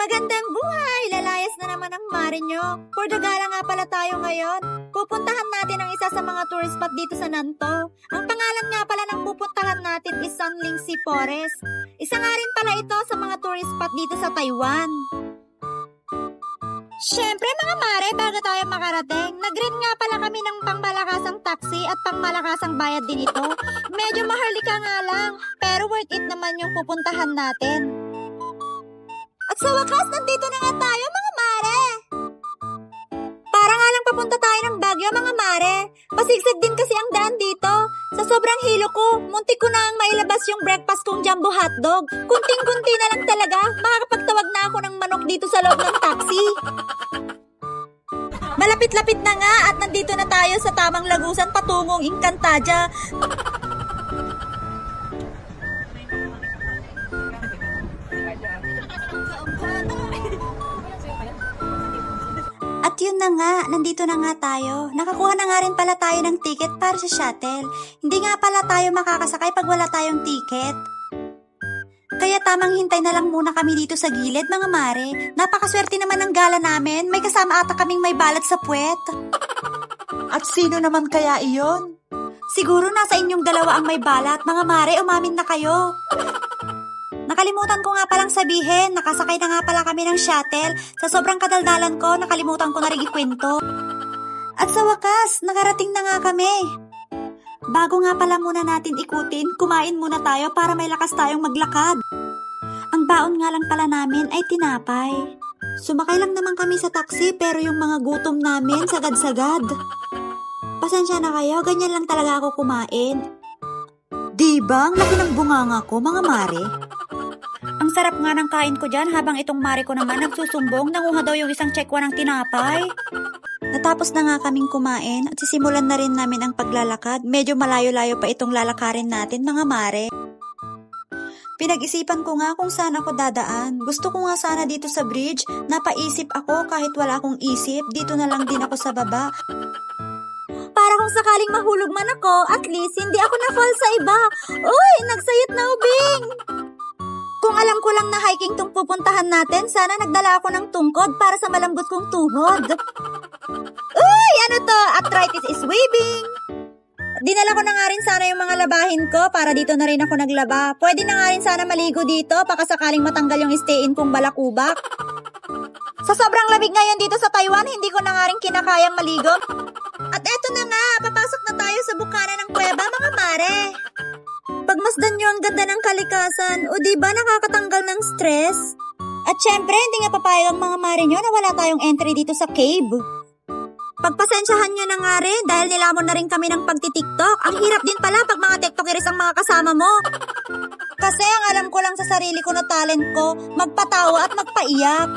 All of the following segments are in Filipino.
Magandang buhay! Lalayas na naman ang mare nyo. For the gala nga pala tayo ngayon. Pupuntahan natin ang isa sa mga tourist spot dito sa Nanto. Ang pangalan nga pala ng pupuntahan natin is Sanlingsi Forest. Isa nga rin pala ito sa mga tourist spot dito sa Taiwan. Siyempre mga mare, bago tayo makarating, nag-rent nga pala kami ng pangmalakasang taxi at pangmalakasang bayad din ito. Medyo maharlika nga lang, pero worth it naman yung pupuntahan natin. At sa wakas, nandito na nga tayo mga mare. Para nga lang papunta tayo ng Baguio mga mare. Pasigsig din kasi ang daan dito. Sa sobrang hilo ko, muntik ko na ang mailabas yung breakfast kong jumbo hotdog. Kunting-kunti na lang talaga, makakapagtawag na ako ng manok dito sa loob ng taxi. Malapit-lapit na nga at nandito na tayo sa tamang lagusan patungong Encantadia. At yun na nga, nandito na nga tayo. Nakakuha na nga rin pala tayo ng ticket para sa shuttle. Hindi nga pala tayo makakasakay pag wala tayong ticket. Kaya tamang hintay na lang muna kami dito sa gilid mga mare. Napakaswerte naman ng gala namin. May kasama ata kaming may balat sa puwet. At sino naman kaya iyon? Siguro nasa inyong dalawa ang may balat. Mga mare, umamin na kayo. Nakalimutan ko nga palang sabihin, nakasakay na nga pala kami ng shuttle. Sa sobrang kadaldalan ko, nakalimutan ko na rin ikwento. At sa wakas, nakarating na nga kami. Bago nga pala muna natin ikutin, kumain muna tayo para may lakas tayong maglakad. Ang baon nga lang pala namin ay tinapay. Sumakay lang naman kami sa taxi pero yung mga gutom namin sagad-sagad. Pasensya na kayo, ganyan lang talaga ako kumain. Diba, ang laki ng bunganga ko mga mare? Ang sarap nga ng kain ko dyan habang itong mare ko naman nagsusumbong, nanguha daw yung isang tsekwa ng tinapay. Natapos na nga kaming kumain at sisimulan na rin namin ang paglalakad. Medyo malayo-layo pa itong lalakarin natin mga mare. Pinag-isipan ko nga kung saan ako dadaan. Gusto ko nga sana dito sa bridge. Napaisip ako kahit wala akong isip. Dito na lang din ako sa baba. Para kung sakaling mahulog man ako, at least hindi ako na-fall sa iba. Uy, nagsayit na ubing! Kung alam ko lang na hiking tong pupuntahan natin, sana nagdala ako ng tungkod para sa malambot kong tuhod. Uy, ano to? Arthritis is waving! Dinala ko na nga rin sana yung mga labahin ko para dito na rin ako naglaba. Pwede na nga rin sana maligo dito pakasakaling matanggal yung stay-in kong balakubak. Sa sobrang lamig ngayon dito sa Taiwan, hindi ko na nga rin kinakayang maligo. At eto na nga, papasok na tayo sa bukana ng kuweba mga mare. Pagmasdan nyo ang ganda ng kalikasan, o diba nakakatanggal ng stress? At syempre, hindi nga papayag ang mga mare nyo na wala tayong entry dito sa cave. Pagpasensyahan nyo na nga rin dahil nilamon na rin kami ng pagtitiktok. Ang hirap din pala pag mga tiktokeris ang mga kasama mo. Kasi ang alam ko lang sa sarili ko na talent ko, magpatawa at magpaiyak.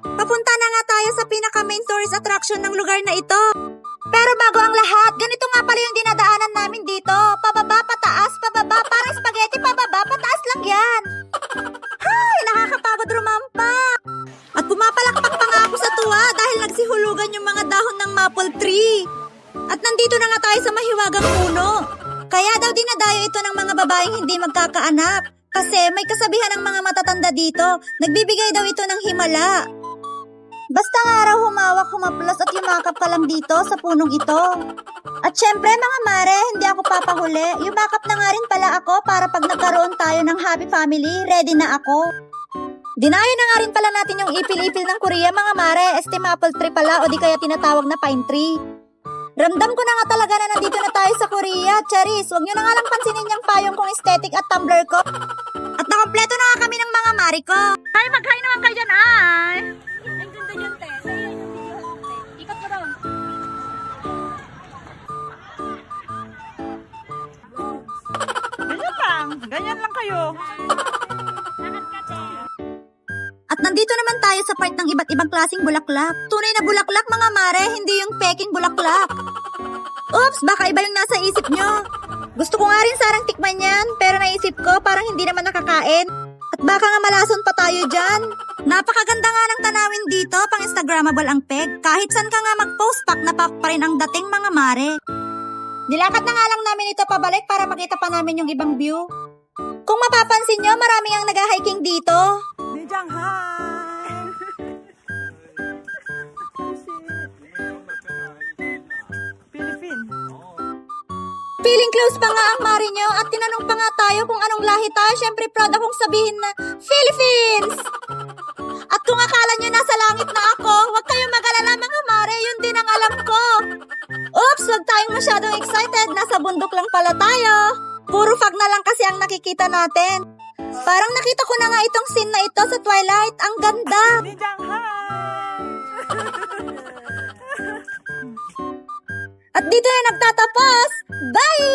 Papunta na nga tayo sa pinaka-main tourist attraction ng lugar na ito. Pero bago ang lahat, ganito nga pala yung dinadaanan namin dito. Pababa, pataas, pababa, parang spaghetti, pababa, pataas lang yan. Hay, nakakapagod rumampa. At pumapalakpak pa nga ako sa tuwa dahil nagsihulugan yung mga dahon ng maple tree. At nandito na nga tayo sa mahiwagang puno. Kaya daw dinadayo ito ng mga babaeng hindi magkakaanak. Kasi may kasabihan ng mga matatanda dito, nagbibigay daw ito ng himala. Basta nga raw humawak, humaplos at yumakap ka lang dito sa punong ito. At syempre mga mare, hindi ako papahuli. Yumakap na nga rin pala ako para pag nagkaroon tayo ng happy family, ready na ako. Dinayo na nga rin pala natin yung ipil-ipil ng Korea mga mare, maple tree pala o di kaya tinatawag na pine tree. Ramdam ko na nga talaga na nandito na tayo sa Korea. Charis, huwag nyo na nga lang pansinin yung payong kong aesthetic at tumbler ko. At nakompleto na nga kami ng mga mare ko. Ay, mag-hi naman kayo dyan, ay! Ang ganda dyan, te. Ikot mo doon. Ganyan lang kayo. At nandito naman tayo sa part ng iba't ibang klaseng bulaklak. Tunay na bulaklak mga mare, hindi yung peking bulaklak. Oops, baka iba yung nasa isip nyo. Gusto ko nga rin sarang tikman yan, pero naisip ko parang hindi naman nakakain. At baka nga malason pa tayo dyan. Napakaganda nga ng tanawin dito, pang Instagrammable ang peg. Kahit saan ka nga mag-post, pak na pak pa rin ang dating mga mare. Nilakad na nga lang namin ito pabalik para makita pa namin yung ibang view. Kung mapapansin nyo, maraming ang nag-hiking dito. Ni Shanghai! Philippine. Feeling close pa nga ang mari nyo at tinanong pa nga tayo kung anong lahi tayo. Siyempre proud akong sabihin na Philippines! At kung akala nyo nasa langit na ako, huwag kayong mag-alala mga mare, yun din ang alam ko. Oops, huwag tayong masyadong excited, nasa bundok lang pala tayo. Puro fog na lang kasi ang nakikita natin. Parang nakita ko na nga itong scene na ito sa Twilight, ang ganda. Ni Shanghai! At dito na nagtatapos. Bye!